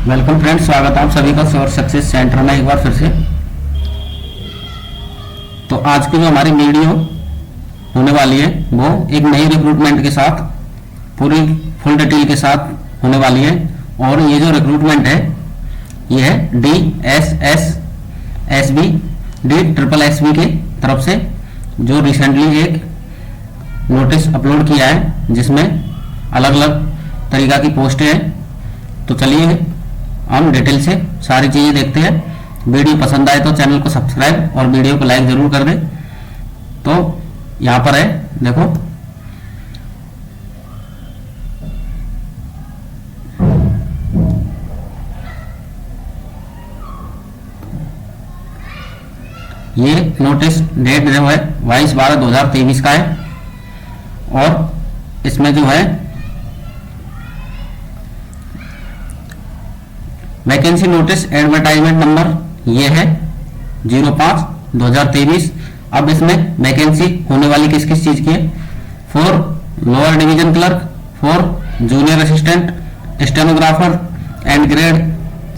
Welcome friends, स्वागत है आप सभी का श्योर सक्सेस सेंटर में एक बार फिर से। तो आज की जो हमारी वीडियो होने वाली है वो एक नई रिक्रूटमेंट के साथ पूरी फुल डिटेल के साथ होने वाली है। और ये जो रिक्रूटमेंट है ये है DSSSB की तरफ से, जो रिसेंटली एक नोटिस अपलोड किया है जिसमें अलग अलग तरीका की पोस्टें हैं। तो चलिए हम डिटेल से सारी चीजें देखते हैं। वीडियो पसंद आए तो चैनल को सब्सक्राइब और वीडियो को लाइक जरूर कर दें। तो यहां पर है, देखो ये नोटिस डेट जो है 22/12/2023 का है। और इसमें जो है वैकेंसी नोटिस एडवर्टाइजमेंट नंबर ये है 05/2023। अब इसमें वैकेंसी होने वाली किस किस चीज की है? For lower division clerk, for junior assistant stenographer and grade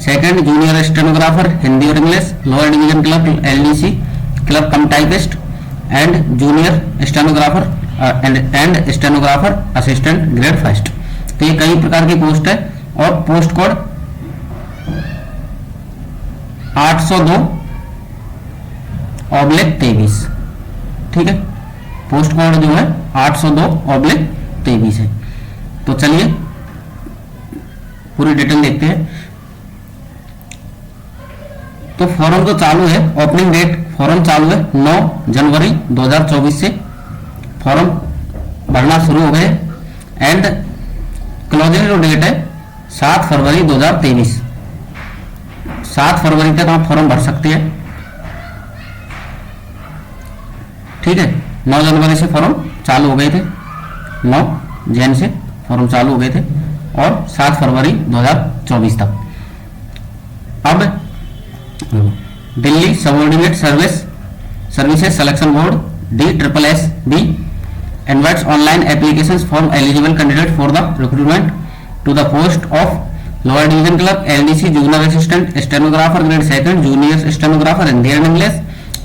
second junior stenographer Hindi और English, lower division clerk LDC clerk cum typist and junior stenographer and stenographer assistant grade first. तो ये कई प्रकार की पोस्ट है और पोस्ट कोड 802/23। ठीक है, पोस्ट कोड जो है 802/23 है। तो चलिए पूरी डिटेल देखते हैं। तो फॉर्म जो चालू है, ओपनिंग डेट फॉर्म चालू है 9 जनवरी 2024 से फॉर्म भरना शुरू हो गए एंड क्लोजिंग जो डेट है 7 फरवरी 2023। 7 फरवरी तक आप फॉर्म भर सकते हैं। ठीक है, 9 जनवरी से फॉर्म चालू हो गए थे, 9 जन से फॉर्म चालू हो गए थे और 7 फरवरी 2024 तक। अब Delhi subordinate services selection board DSSB invites online applications from eligible candidate for the recruitment to the post of lower division clerk LDC junior assistant stenographer grade second junior stenographer Hindi and English,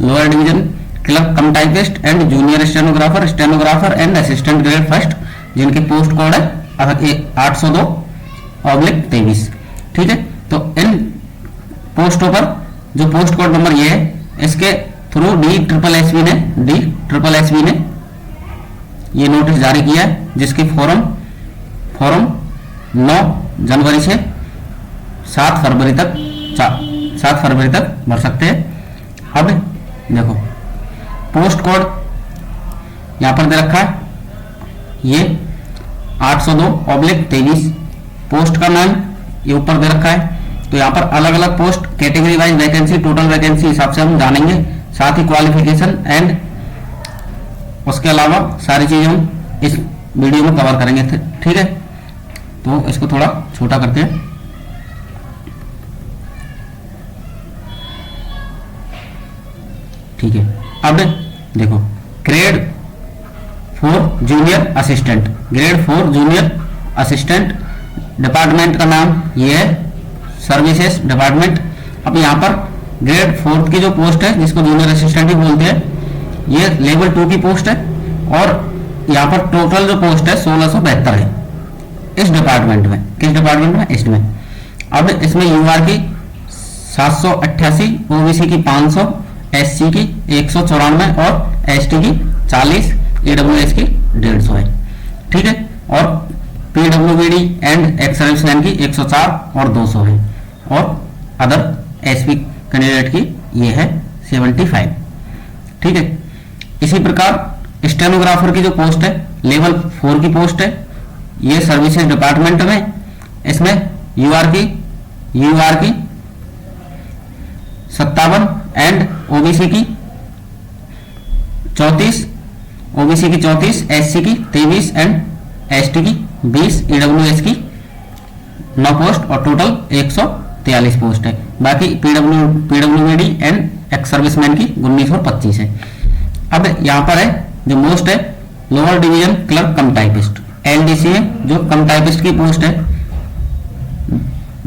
lower division clerk cum typist and junior stenographer and assistant grade first, जिनकी post code है 802/23। ठीक है, तो इन पोस्टों पर जो post code number ये है, इसके थ्रू DSSB ने ये नोटिस जारी किया है, जिसकी फॉर्म 9 जनवरी से 7 फरवरी तक भर सकते हैं। अब देखो पोस्ट कोड यहां पर दे रखा है, ये 802/23 पोस्ट का नाम ये ऊपर दे रखा है। तो यहाँ पर अलग अलग post category wise vacancy, total vacancy हिसाब से हम जानेंगे, साथ ही क्वालिफिकेशन एंड उसके अलावा सारी चीजें हम इस वीडियो में कवर करेंगे। ठीक है, तो इसको थोड़ा छोटा करते हैं। ठीक है, अब देखो ग्रेड 4 जूनियर असिस्टेंट डिपार्टमेंट का नाम ये है सर्विसेज डिपार्टमेंट। अब यहाँ पर ग्रेड 4 की जो पोस्ट है, जिसको जूनियर असिस्टेंट भी बोलते हैं, ये लेवल 2 की पोस्ट है और यहाँ पर टोटल जो पोस्ट है 1672 है इस डिपार्टमेंट में। किस डिपार्टमेंट में? इसमें। अब इसमें UR की 788, OBC की 500, SC की 194 और ST की 40, EWS की 150 है। ठीक है, और PWBD एंड एक्स सर्विसमैन की 104 और 200 है और अदर SP कैंडिडेट की ये है 75। ठीक है, इसी प्रकार स्टेनोग्राफर की जो पोस्ट है लेवल 4 की पोस्ट है, ये सर्विसेज डिपार्टमेंट में। इसमें UR की 57 एंड OBC की 34, SC की 23 एंड ST की 20, EWS की 9 पोस्ट और टोटल 143 पोस्ट है। बाकी PWBD एंड एक्स सर्विसमैन की 19 और 25 है। अब यहाँ पर है जो मोस्ट है lower division clerk cum typist LDC है, जो कम टाइपिस्ट की पोस्ट है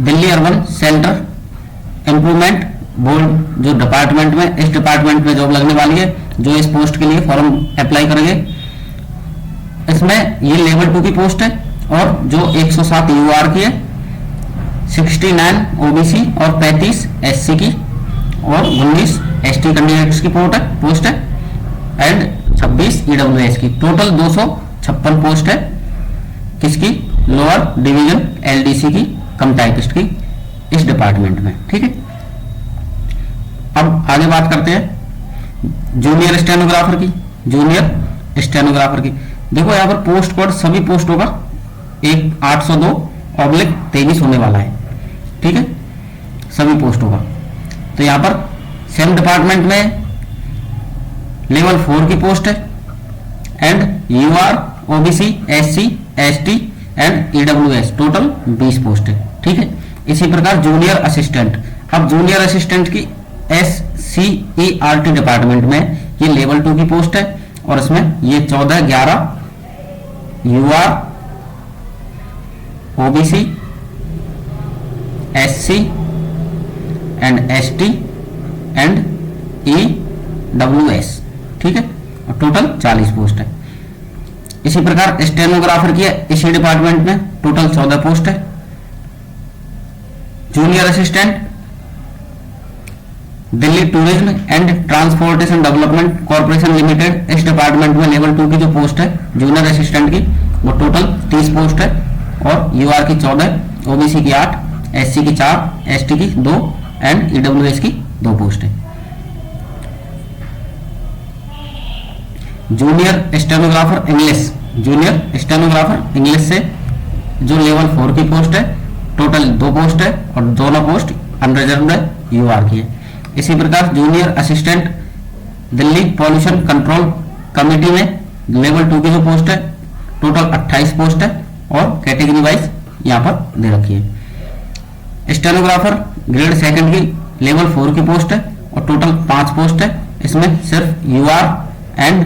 Delhi urban centre improvement board जो डिपार्टमेंट में, इस डिपार्टमेंट में जॉब लगने वाली है, जो इस पोस्ट के लिए फॉर्म अप्लाई करेंगे, इसमें ये लेवल 2 की पोस्ट है और जो 107 यूआर की है, 69 ओबीसी और 35 एससी की और 19 एसटी कैंडिडेट्स की पोस्ट है एंड 26 ईडब्ल्यूएस की। टोटल 256 पोस्ट है किसकी? लोअर डिवीजन एलडीसी की, कम टाइपिस्ट की, इस डिपार्टमेंट में। ठीक है, अब आगे बात करते हैं जूनियर स्टेनोग्राफर की। जूनियर स्टेनोग्राफर की देखो यहाँ पर पोस्ट कोड सभी पोस्टों का 802/23 होने वाला है। ठीक है, सभी पोस्टों का। तो यहाँ पर सेम डिपार्टमेंट में लेवल 4 की पोस्ट है and UR, OBC, SC, ST and EWS, total 20 post है। ठीक है, इसी प्रकार जूनियर असिस्टेंट। अब जूनियर असिस्टेंट की SCERT डिपार्टमेंट में ये लेवल 2 की पोस्ट है और इसमें ये 14-11 UR, OBC, SC and ST and EWS. ठीक है, और टोटल 40 पोस्ट है। इसी प्रकार स्टेनोग्राफर की है इसी डिपार्टमेंट में, टोटल 14 पोस्ट है। Junior assistant Delhi tourism and transportation development corporation limited, इस डिपार्टमेंट में लेवल 2 की जो पोस्ट है जूनियर असिस्टेंट की, वो टोटल 30 पोस्ट है और यूआर की 14, ओबीसी की 8, एससी की 4, एसटी की 2 एंड ईडब्ल्यूएस की 2 पोस्ट है। Junior stenographer English, junior stenographer English से जो लेवल 4 की पोस्ट है, टोटल 2 पोस्ट है और दोनों पोस्ट अनरिजर्व्ड है, यूआर की है। इसी प्रकार junior assistant Delhi pollution control committee में लेवल 2 की जो पोस्ट है, टोटल 28 पोस्ट है और कैटेगरी वाइज यहां पर दे रखी है। स्टेनोग्राफर ग्रेड 2 की लेवल 4 की पोस्ट है और टोटल 5 पोस्ट है। इसमें सिर्फ यूआर एंड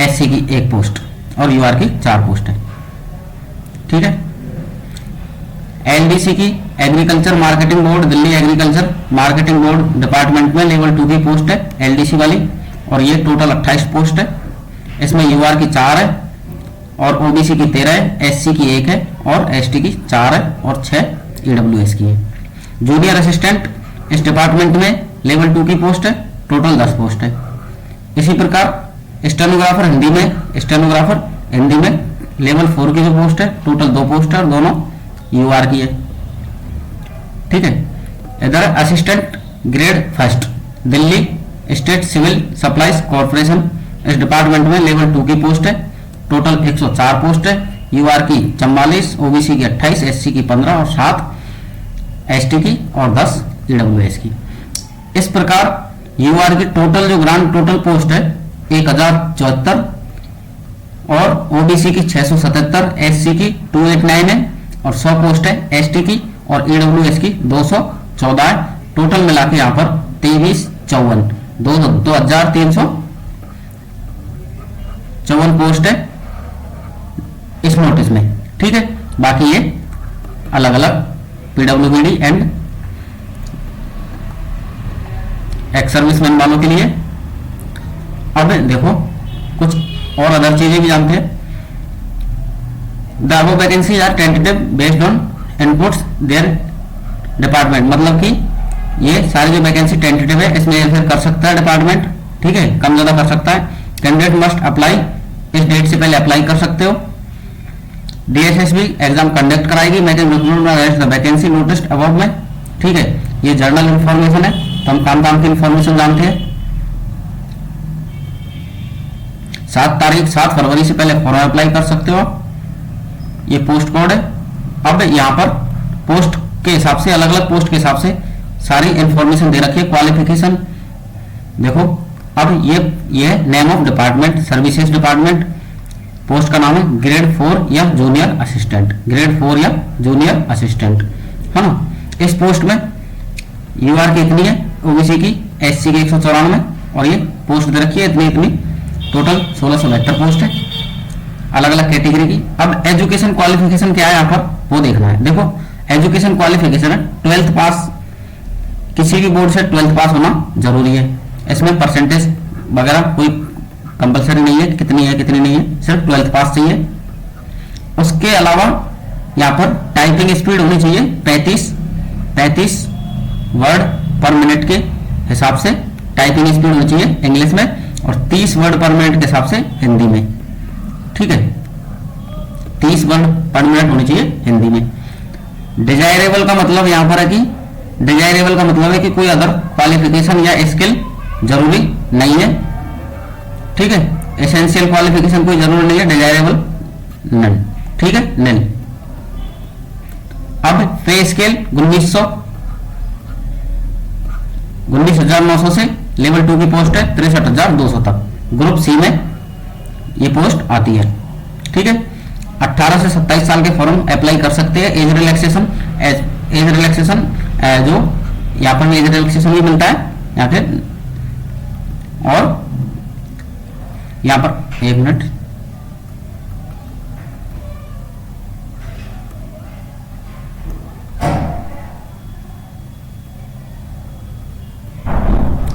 एससी की 1 पोस्ट और यूआर की 4 पोस्ट है। ठीक है, एलडीसी की agriculture marketing board, Delhi agriculture marketing board department में लेवल 2 की पोस्ट है एलडीसी वाली और ये टोटल 28 पोस्ट है। इसमें यूआर की 4 है और ओबीसी की 13 है, एससी की 1 है और एसटी की 4 है और 6 ईडब्ल्यूएस की है। जूनियर असिस्टेंट इस डिपार्टमेंट में लेवल 2 की पोस्ट है, टोटल 10 पोस्ट है। इसी प्रकार स्टेनोग्राफर हिंदी में, स्टेनोग्राफर हिंदी में लेवल 4 की जो पोस्ट है, टोटल 2 पोस्ट है और दोनों यूआर की है। ठीक है, इधर assistant grade 1 Delhi state civil supplies corporation, इस डिपार्टमेंट में लेवल 2 की पोस्ट है, टोटल 104 पोस्ट है। यूआर की 44, ओबीसी की 28, एससी की 15 और 7 एसटी की और 10 ईडब्ल्यूएस की। इस प्रकार यूआर की टोटल जो ग्रांड टोटल पोस्ट है 1074 और ओबीसी की 677, एससी की 289 है और 100 पोस्ट है एसटी की और ईडब्ल्यूएस की 214 है। टोटल मिला के यहाँ पर 2354 पोस्ट है इस नोटिस में। ठीक है, बाकी ये अलग अलग पीडब्ल्यूबीडी एंड एक्स सर्विसमैन वालों के लिए। अब देखो कुछ और अदर चीजें भी जानते हैं। The above vacancies are tentative based on inputs their department, मतलब कि ये सारी जो वैकेंसी टेंटेटिव है, इसमें फिर कर सकता है डिपार्टमेंट। ठीक है, कम ज्यादा कर सकता है। कैंडिडेट मस्ट अप्लाई, इस डेट से पहले अप्लाई कर सकते हो। डीएसएसबी एग्जाम कंडक्ट कराएगी। वैकेंसी नोटिस अबव में। ठीक है, ये जर्नल इंफॉर्मेशन है, तो हम काम की इंफॉर्मेशन जानते हैं। 7 फरवरी से पहले फॉर्म अप्लाई कर सकते हो। ये पोस्ट कोड है। अब यहाँ पर पोस्ट के हिसाब से, अलग अलग पोस्ट के हिसाब से सारी इंफॉर्मेशन दे रखी है। क्वालिफिकेशन देखो, अब ये name of department, services department, post का नाम है ग्रेड 4 या जूनियर असिस्टेंट, ग्रेड 4 या जूनियर असिस्टेंट, है ना। इस पोस्ट में यूआर की इतनी है, ओबीसी की, एससी की 194 और ये पोस्ट दे रखी है इतनी। टोटल 1672 पोस्ट है अलग अलग कैटेगरी की। अब एजुकेशन क्वालिफिकेशन क्या है यहाँ पर वो देखना है। देखो एजुकेशन क्वालिफिकेशन है 12th पास, किसी भी बोर्ड से 12th पास होना जरूरी है। इसमें परसेंटेज वगैरह कोई कंपलसरी नहीं है, कितनी है कितनी नहीं है, सिर्फ 12th पास चाहिए। उसके अलावा यहाँ पर टाइपिंग स्पीड होनी चाहिए 35 वर्ड पर मिनट के हिसाब से टाइपिंग स्पीड होनी चाहिए इंग्लिश में, और 30 वर्ड पर मिनट के हिसाब से हिंदी में। ठीक है, 30 वर्ड पर मिनट होनी चाहिए हिंदी में। डिजायरेबल का मतलब यहां पर है कि डिजायरेबल का मतलब है कि कोई अदर क्वालिफिकेशन या स्किल जरूरी नहीं है। ठीक है, एसेंशियल क्वालिफिकेशन कोई जरूरी नहीं है, डिजायरेबल नन। ठीक है, नन। अब पे स्केल 19,900 से लेवल 2 की पोस्ट है 63,200 तक, ग्रुप सी में ये पोस्ट आती है। ठीक है, 18 से 27 साल के फॉर्म अप्लाई कर सकते हैं। एज रिलैक्सेशन जो यहाँ पर एज रिलैक्सेशन भी मिलता है यहाँ पे। और यहाँ पर एक मिनट,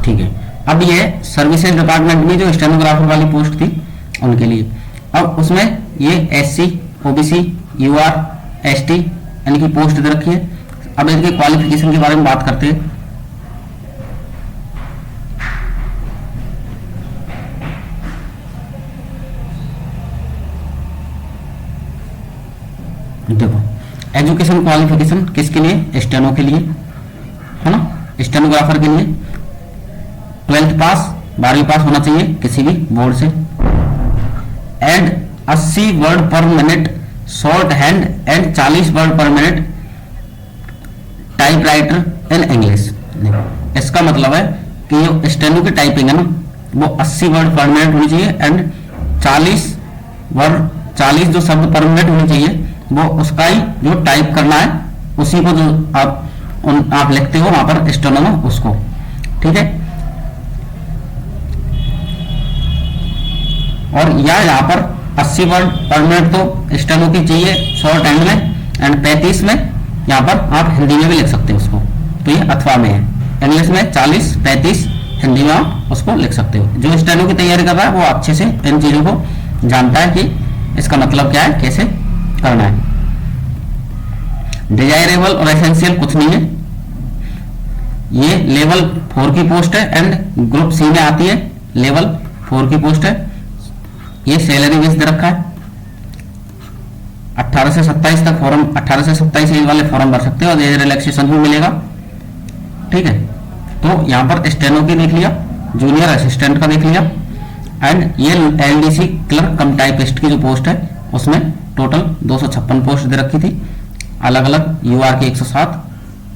ठीक है। अब ये सर्विसेज डिपार्टमेंट में जो स्टेनोग्राफर वाली पोस्ट थी उनके लिए, अब उसमें ये SC, OBC, UR, ST यानी कि पोस्ट दे रखी है। अब इनके क्वालिफिकेशन के बारे में बात करते हैं। देखो, एजुकेशन क्वालिफिकेशन किसके लिए? स्टेनो के लिए, है ना, स्टेनोग्राफर के लिए 12th पास, 12वीं पास होना चाहिए किसी भी बोर्ड से, एंड 80 वर्ड पर minute short hand and 40 word पर मिनट टाइपराइटर इन इंग्लिश। इसका मतलब है कि जो स्टेनो की टाइपिंग है ना वो 80 वर्ड पर मिनट होनी चाहिए, एंड 40 जो शब्द पर मिनट होनी चाहिए वो उसका ही जो टाइप करना है उसी को जो आप लिखते हो वहां पर स्टेनो में उसको। ठीक है, और यहाँ पर 80 वर्ड पर मिनट तो स्टेनो की चाहिए शॉर्ट हैंड में, एंड 35 में यहाँ पर आप हिंदी में भी लिख सकते हो उसको, तो ये अथवा में है। इंग्लिश में 40-35 हिंदी में आप उसको लिख सकते हो। जो स्टेनो की तैयारी कर रहा है वो अच्छे से इन चीजों को जानता है कि इसका मतलब क्या है, कैसे करना है। डिजायरेबल और एसेंशियल कुछ नहीं है, ये लेवल 4 की पोस्ट है एंड ग्रुप सी में आती है, लेवल 4 की पोस्ट है। ये सैलरी बेस दे रखा है। 18 से 27 तक फॉर्म, 18 से 27 एज वाले फॉर्म भर सकते हो और एज रिलैक्सेशन भी मिलेगा। ठीक है, तो यहाँ पर स्टेनो की देख लिया, जूनियर असिस्टेंट का देख लिया, एंड ये LDC क्लर्क कम टाइपिस्ट की जो पोस्ट है उसमें टोटल 256 पोस्ट दे रखी थी, अलग अलग। UR की 107,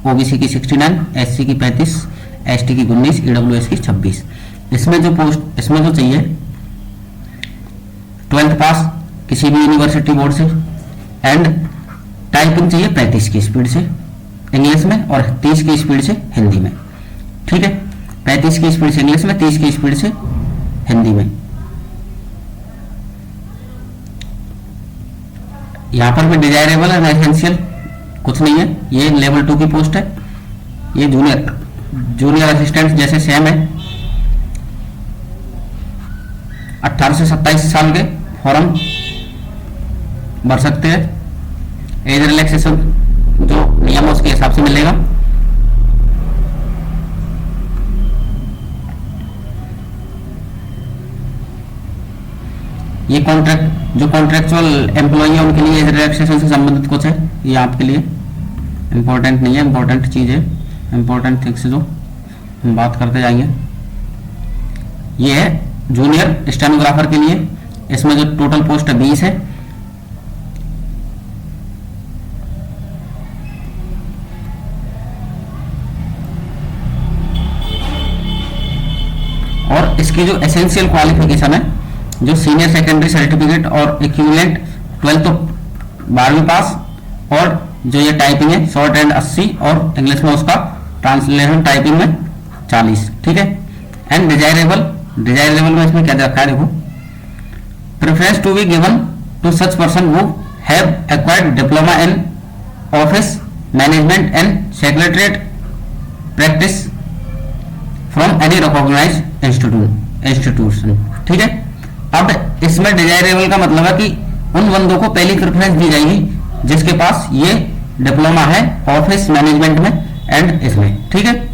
OBC की 69, SC की 35, ST की 19, EWS की 26। इसमें जो चाहिए 12th पास किसी भी यूनिवर्सिटी बोर्ड से, एंड टाइपिंग चाहिए 35 की स्पीड से इंग्लिश में और 30 की स्पीड से हिंदी में। ठीक है, 35 की स्पीड से इंग्लिश में, 30 की स्पीड से हिंदी में। यहां पर भी डिजायरेबल एंड एसेंशियल कुछ नहीं है, ये लेवल 2 की पोस्ट है। ये जूनियर असिस्टेंट जैसे सेम है। 18 से 27 साल के फॉर्म भर सकते हैं। एज रिलैक्सेशन जो नियम है उसके हिसाब से मिलेगा। ये जो कॉन्ट्रेक्चुअल एम्प्लॉई है उनके लिए एज रिलैक्सेशन से संबंधित कुछ है, ये आपके लिए इंपॉर्टेंट नहीं है, इंपॉर्टेंट चीज है, इंपॉर्टेंट थिंग्स जो हम बात करते जाएंगे। ये है जूनियर स्टेनोग्राफर के लिए, इसमें जो टोटल पोस्ट है 20 है। और इसकी जो एसेंशियल क्वालिफिकेशन है, जो सीनियर सेकेंडरी सर्टिफिकेट और इक्विवेलेंट 12th तो 12वीं पास, और जो ये टाइपिंग है शॉर्ट हैंड 80 और इंग्लिश में उसका ट्रांसलेशन टाइपिंग में 40। ठीक है, एंड डिजायरेबल में इसमें क्या रखा है देखो, preference to be given to such person who have acquired diploma in office management and secretariat practice from any recognised institution. ठीक है, अब इसमें डिजायरेबल का मतलब है कि उन बंदों को पहली प्रेफरेंस दी जाएगी जिसके पास ये डिप्लोमा है ऑफिस मैनेजमेंट में एंड इसमें। ठीक है,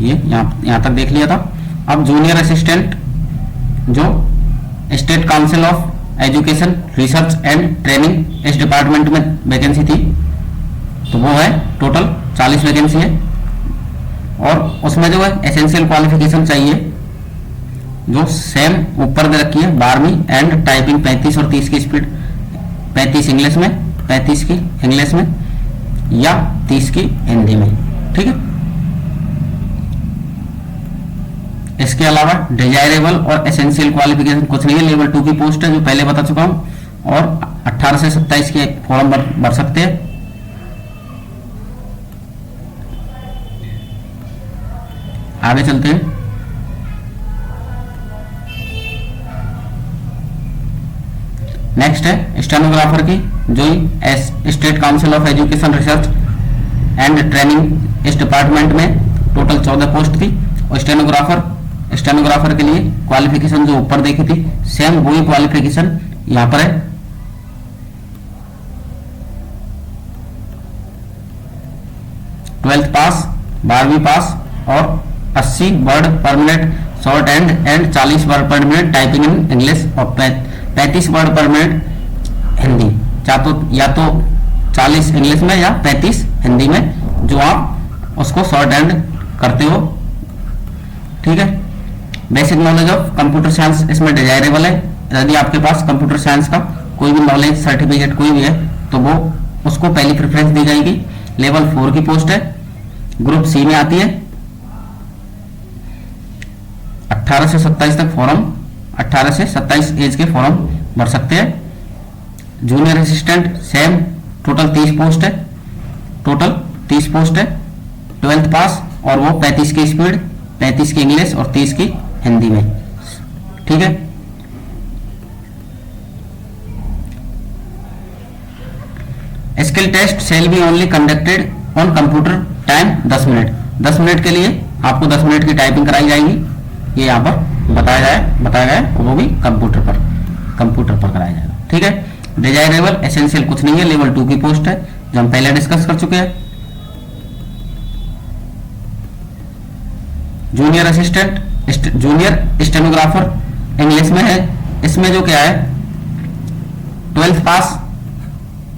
ये यहां तक देख लिया था। अब जूनियर असिस्टेंट जो state council of education research and training इस डिपार्टमेंट में वैकेंसी थी, तो वो है टोटल 40 वैकेंसी है। और उसमें जो है एसेंशियल क्वालिफिकेशन चाहिए जो सेम ऊपर दे रखी है 12वीं एंड टाइपिंग 35 और 30 की स्पीड, 35 इंग्लिश में, 35 की इंग्लिश में या 30 की हिंदी में। ठीक है, इसके अलावा डिजायरेबल और एसेंशियल क्वालिफिकेशन कुछ नहीं है, लेवल 2 की पोस्ट है जो पहले बता चुका हूं, और 18 से 27 के फॉर्म भर सकते हैं। आगे चलते हैं। नेक्स्ट है स्टेनोग्राफर की, जो state council of education research and training इस डिपार्टमेंट में टोटल 14 पोस्ट थी। और स्टेनोग्राफर के लिए क्वालिफिकेशन जो ऊपर देखी थी सेम वही क्वालिफिकेशन यहां पर है। ट्वेल्थ पास, 12वीं पास और 80 वर्ड पर मिनट शॉर्ट एंड 40 वर्ड पर मिनट टाइपिंग इन इंग्लिश और 35 वर्ड पर मिनट हिंदी, या तो 40 इंग्लिश में या 35 हिंदी में, जो आप उसको शॉर्ट एंड करते हो। ठीक है, basic knowledge of computer science इसमें डिजायरेबल है। यदि आपके पास कंप्यूटर साइंस का कोई भी नॉलेज सर्टिफिकेट कोई भी है तो वो उसको पहली प्रेफरेंस दी जाएगी। लेवल 4 की पोस्ट है, ग्रुप सी में आती है। 18 से 27 तक फॉर्म, 18 से 27 एज के फॉर्म भर सकते हैं। Junior assistant same, total 30 post है, टोटल 30 पोस्ट है। 12th पास और वो 35 की स्पीड, 35 की इंग्लिश और 30 की हिंदी में। ठीक है, skill test shall be only conducted on computer, time 10 minute. 10 minute के लिए आपको 10 मिनट की टाइपिंग कराई जाएगी, ये यहाँ पर बताया गया है, वो भी कंप्यूटर पर कराया जाएगा। ठीक है, डिजायरेबल एसेंशियल कुछ नहीं है, लेवल 2 की पोस्ट है जो हम पहले डिस्कस कर चुके हैं। Junior assistant, junior stenographer English में है। इसमें जो क्या है 12th पास।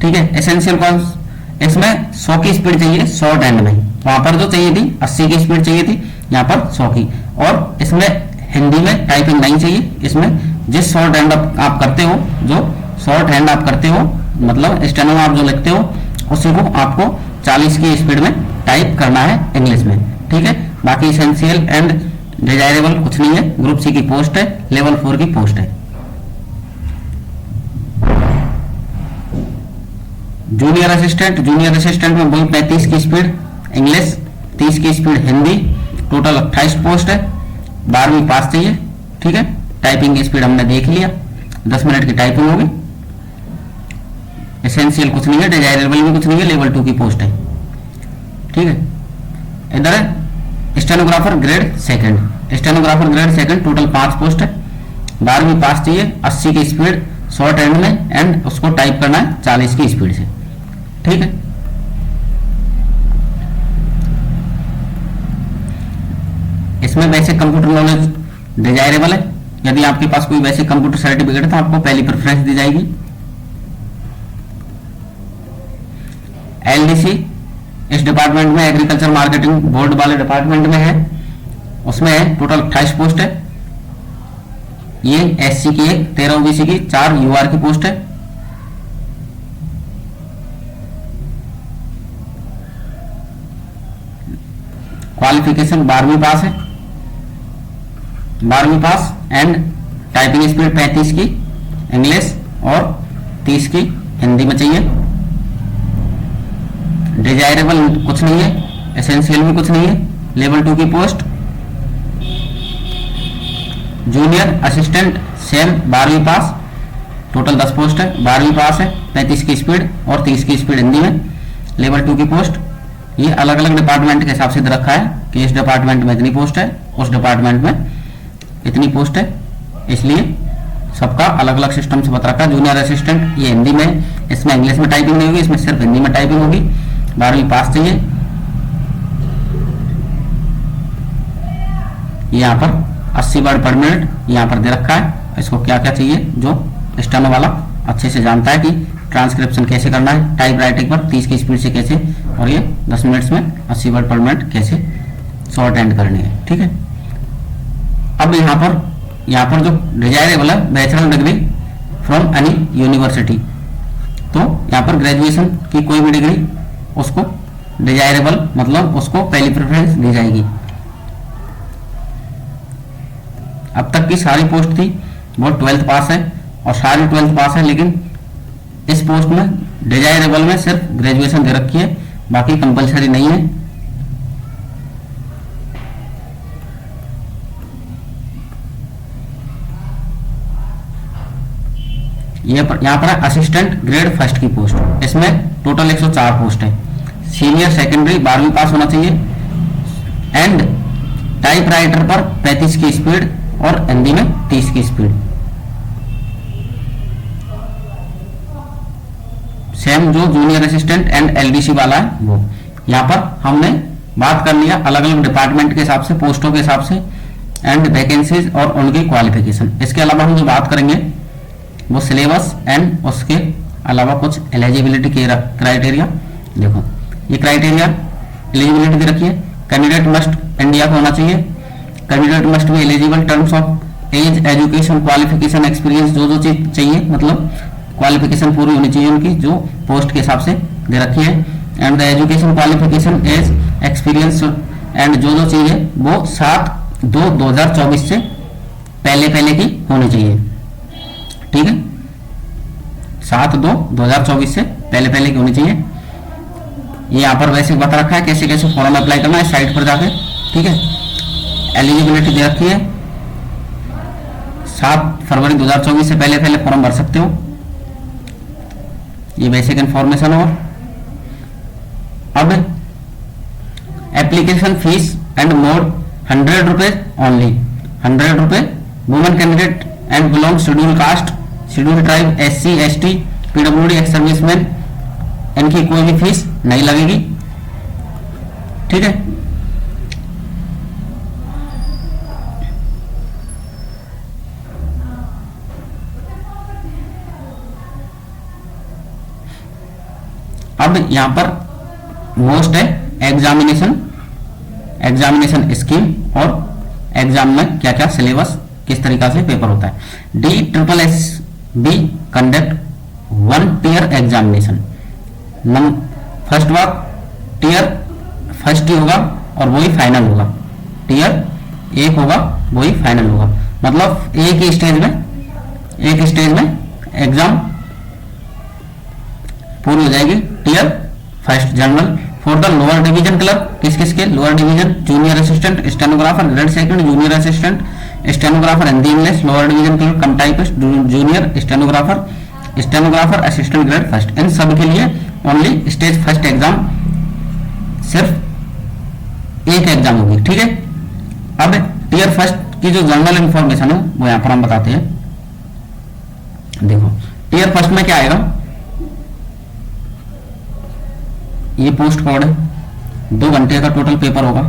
ठीक है, एसेंशियल कॉन्स इसमें 100 की स्पीड चाहिए शॉर्ट एंड में, वहां पर जो चाहिए थी 80 की स्पीड चाहिए थी, यहाँ पर 100 की। और इसमें हिंदी में टाइपिंग नहीं चाहिए, इसमें जिस शॉर्ट हैंड आप करते हो, जो शॉर्ट हैंड आप करते हो मतलब स्टेनो आप जो लिखते हो उसी को आपको 40 की स्पीड में टाइप करना है इंग्लिश में। ठीक है, बाकी एसेंशियल एंड डिजायरेबल कुछ नहीं है। ग्रुप सी की पोस्ट है, लेवल 4 की पोस्ट है। जूनियर असिस्टेंट में वही 35 की स्पीड इंग्लिश, 30 की स्पीड हिंदी, टोटल 28 पोस्ट है। 12वीं पास चाहिए। ठीक है, टाइपिंग की स्पीड हमने देख लिया, 10 मिनट की टाइपिंग होगी। एसेंशियल कुछ नहीं है, डिजायरेबल भी कुछ नहीं है, लेवल 2 की पोस्ट है। ठीक है, इधर है stenographer grade second, total 5 post है। 12वीं पास चाहिए, 80 की स्पीड शॉर्ट एंड में एंड उसको टाइप करना है 40 की स्पीड से। ठीक है, इसमें बेसिक कंप्यूटर नॉलेज डिजायरेबल है। यदि आपके पास कोई बेसिक कंप्यूटर सर्टिफिकेट है तो आपको पहली प्रेफरेंस दी जाएगी। एलडीसी इस डिपार्टमेंट में एग्रीकल्चर मार्केटिंग बोर्ड वाले डिपार्टमेंट में है, उसमें है टोटल 28 पोस्ट है। ये एससी की 1, 13 ओबीसी की 4 यूआर की पोस्ट है। क्वालिफिकेशन 12वीं पास है, 12वीं पास एंड टाइपिंग स्पीड 35 की इंग्लिश और 30 की हिंदी में चाहिए। डिजायरेबल कुछ नहीं है, एसेंशियल भी कुछ नहीं है। लेवल 2 की पोस्ट जूनियर असिस्टेंट, सेम 12वीं पास, टोटल 10 पोस्ट है, 12वीं पास है, 35 की स्पीड और 30 की स्पीड हिंदी में। लेवल 2 की पोस्ट ये अलग अलग डिपार्टमेंट के हिसाब से दे रखा है कि इस डिपार्टमेंट में इतनी पोस्ट है, उस डिपार्टमेंट में इतनी पोस्ट है, इसलिए सबका अलग अलग सिस्टम से बता रखा है। जूनियर असिस्टेंट ये हिंदी में, इसमें इंग्लिश में टाइपिंग नहीं होगी, इसमें सिर्फ हिंदी में टाइपिंग होगी, 12वीं पास चाहिए। यहाँ पर 80 वर्ड पर मिनट यहाँ पर दे रखा है। इसको क्या क्या चाहिए, जो स्टेनो वाला अच्छे से जानता है कि ट्रांसक्रिप्शन कैसे करना है, टाइप राइटिंग पर 30 की स्पीड से कैसे, और ये 10 मिनट्स में 80 वर्ड पर मिनट कैसे शॉर्ट एंड करनी है। ठीक है, अब यहाँ पर जो डिजायरेबल है bachelor degree from any university, तो यहाँ पर ग्रेजुएशन की कोई भी डिग्री उसको डिजायरेबल मतलब उसको पहली प्रेफरेंस दी जाएगी। अब तक की सारी पोस्ट थी वो 12th पास है और सारी 12th पास है, लेकिन इस पोस्ट में डिजायरेबल में सिर्फ ग्रेजुएशन दे रखी है, बाकी कंपलसरी नहीं है। यहाँ पर असिस्टेंट ग्रेड फर्स्ट की पोस्ट, इसमें टोटल 104 पोस्ट है। सीनियर सेकेंडरी 12वीं पास होना चाहिए एंड टाइप राइटर पर 35 की स्पीड और हिंदी में 30 की स्पीड। सेम जो जूनियर असिस्टेंट एंड एलडीसी वाला है वो। यहाँ पर हमने बात कर लिया अलग अलग डिपार्टमेंट के हिसाब से, पोस्टों के हिसाब से एंड वैकेंसीज और उनकी क्वालिफिकेशन। इसके अलावा हम जो बात करेंगे वो सिलेबस एंड उसके अलावा कुछ एलिजिबिलिटी के क्राइटेरिया। देखो ये क्राइटेरिया एलिजिबिलिटी दे रखी है। कैंडिडेट मस्ट इंडिया का होना चाहिए, candidate must be eligible terms of age, education, qualification, experience, जो चीज चाहिए मतलब क्वालिफिकेशन पूरी होनी चाहिए उनकी जो पोस्ट के हिसाब से दे रखी है। And the education, qualification, age, experience and जो चीज है वो 7/2/2024 से पहले की होनी चाहिए। ठीक है, 7/2/2024 से पहले की होनी चाहिए। ये यहाँ पर वैसे बता रखा है कैसे कैसे फॉर्म अप्लाई करना है साइट पर जाके। ठीक है, एलिजिबिलिटी दे रखी है 7 फरवरी 2024 से पहले फॉर्म भर सकते हो। ये बेसिक इन्फॉर्मेशन हो। अब एप्लीकेशन फीस एंड मोड 100 रुपए ओनली, 100 रुपए। Women candidate and belong schedule caste, schedule tribe, SC, ST, PWD, ex serviceman, इनकी कोई भी फीस नहीं लगेगी। ठीक है, अब यहां पर मोस्ट है एग्जामिनेशन स्कीम और एग्जाम में क्या क्या सिलेबस किस तरीका से पेपर होता है। DSSB conduct 1 tier examination. First बार टियर फर्स्ट ही होगा और वही फाइनल होगा, टियर 1 होगा वही फाइनल होगा, मतलब एक ही स्टेज में एग्जाम पूरी हो जाएगी। Tier first general for the lower division clerk, किस के lower division, junior assistant, stenographer, grade second, junior assistant, stenographer Hindi English, lower division clerk, cum typist, junior stenographer, assistant grade first. इन सब के लिए ओनली स्टेज फर्स्ट एग्जाम, सिर्फ एक exam होगी। ठीक है, अब टियर फर्स्ट की जो जनरल इंफॉर्मेशन है वो यहां पर हम बताते हैं। देखो टियर फर्स्ट में क्या आएगा, ये पोस्ट कोड है, 2 घंटे का टोटल पेपर होगा।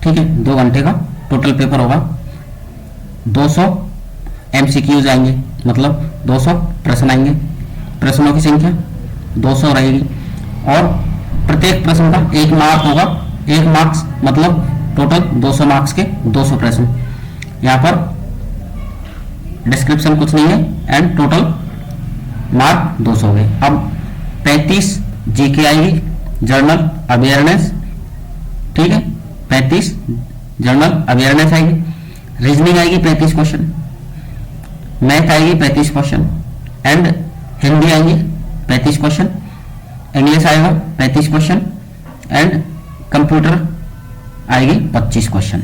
ठीक है, 2 घंटे का टोटल पेपर होगा। 200 MCQs आएंगे, मतलब 200 प्रश्न आएंगे, प्रश्नों की संख्या 200 रहेगी और प्रत्येक प्रश्न का 1 मार्क होगा। 1 मार्क्स मतलब टोटल 200 मार्क्स के 200 प्रश्न। यहाँ पर डिस्क्रिप्शन कुछ नहीं है एंड टोटल मार्क 200 हो गए। अब 35 जीके आएगी, जर्नल अवेयरनेस। ठीक है, 35 जर्नल अवेयरनेस आएगी, रीजनिंग आएगी 35 क्वेश्चन, मैथ आएगी 35 क्वेश्चन एंड हिंदी आएगी 35 क्वेश्चन इंग्लिश आएगा 35 क्वेश्चन एंड कंप्यूटर आएगी 25 क्वेश्चन।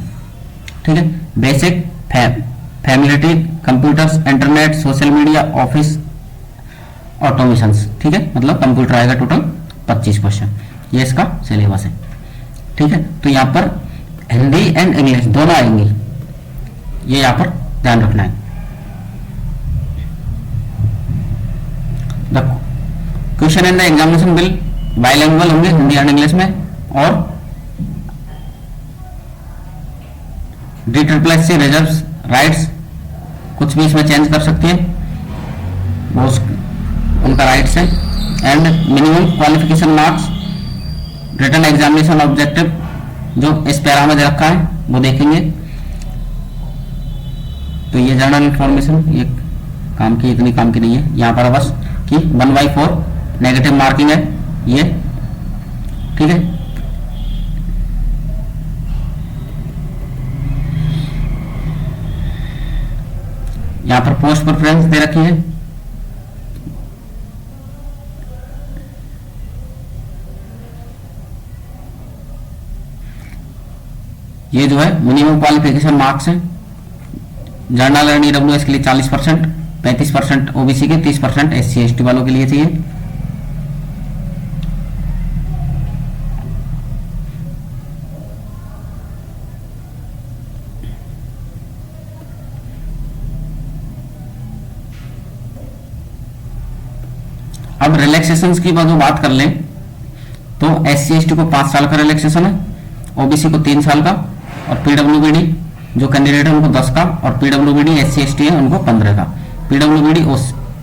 ठीक है, basic familiarity, computers, internet, social media, office automations. ठीक है, मतलब कंप्यूटर आएगा टोटल 25 क्वेश्चन, ये इसका सिलेबस है। ठीक है, तो यहाँ पर हिंदी एंड इंग्लिश दोनों आएंगी, ये यहाँ पर ध्यान रखना है। The question in the examination will bilingual होंगे हिंदी एंड इंग्लिश में, और DSSC रिजर्व्स राइट्स कुछ भी इसमें चेंज कर सकती है, वो उनका राइट्स है। And minimum qualification marks, written examination objective जो इस पैरा में दे रखा है वो देखेंगे। तो ये जनरल इंफॉर्मेशन ये काम की, इतनी काम की नहीं है यहाँ पर, बस कि 1/4 नेगेटिव मार्किंग है ये। ठीक है, यहाँ पर पोस्ट प्रेफरेंस दे रखी है। ये जो है मिनिमम क्वालिफिकेशन मार्क्स है। जनरल एंड ईडब्ल्यूएस के लिए 40%, 35% ओबीसी के, 30% SC ST वालों के लिए चाहिए। अब रिलैक्सेशन की बात कर लें तो SC ST को 5 साल का रिलैक्सेशन है, ओबीसी को 3 साल का, और पीडब्ल्यूबीडी जो कैंडिडेट है उनको 10 का, और पीडब्ल्यूबीडी SC ST है उनको 15 का, पीडब्ल्यूबीडी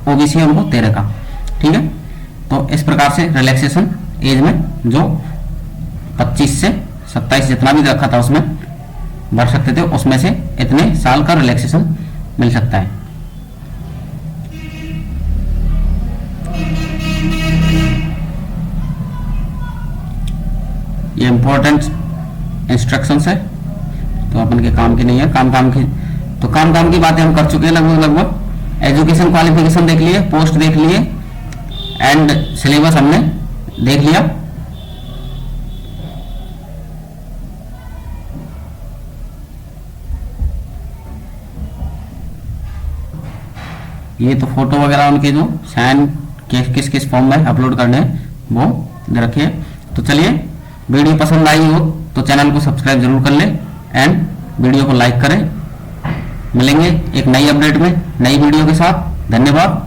ओबीसी है उनको 13 का। ठीक है, तो इस प्रकार से रिलैक्सेशन एज में जो 25 से 27 जितना भी रखा था उसमें बढ़ सकते थे, उसमें से इतने साल का रिलैक्सेशन मिल सकता है। ये इंपॉर्टेंट इंस्ट्रक्शंस है, तो अपन के काम की नहीं है। काम की बातें हम कर चुके हैं लगभग। एजुकेशन क्वालिफिकेशन देख लिए, पोस्ट देख लिए, एंड सिलेबस हमने देख लिया। ये तो फोटो वगैरह उनके जो साइन किस किस फॉर्म में अपलोड करने हैं वो दे रखे हैं। तो चलिए, वीडियो पसंद आई हो तो चैनल को सब्सक्राइब जरूर कर लें एंड वीडियो को लाइक करें। मिलेंगे एक नई अपडेट में नई वीडियो के साथ। धन्यवाद।